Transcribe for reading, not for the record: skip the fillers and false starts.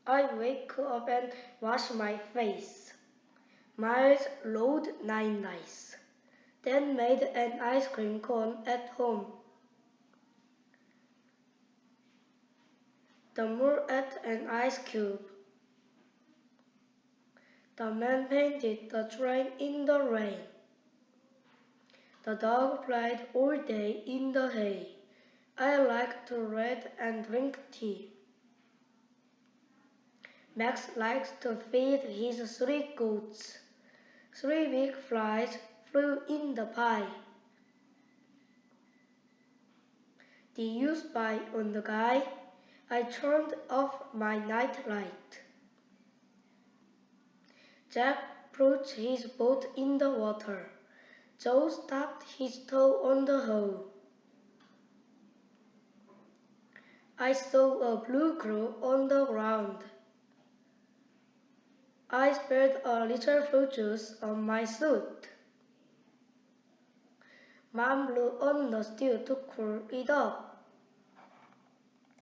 I wake up and wash my face. Miles rolled 9 dice, then made an ice cream cone at home. The mole ate an ice cube. The man painted the train in the rain. The dog played all day in the hay. I like to read and drink tea. Max likes to feed his 3 goats. 3 big flies flew in the pie. Did you spy on the guy? I turned off my nightlight. Jack put his boat in the water. Joe stubbed his toe on the hole. I saw a blue crow on the ground. I spilled a little fruit juice on my suit. Mom blew on the stew to cool it off.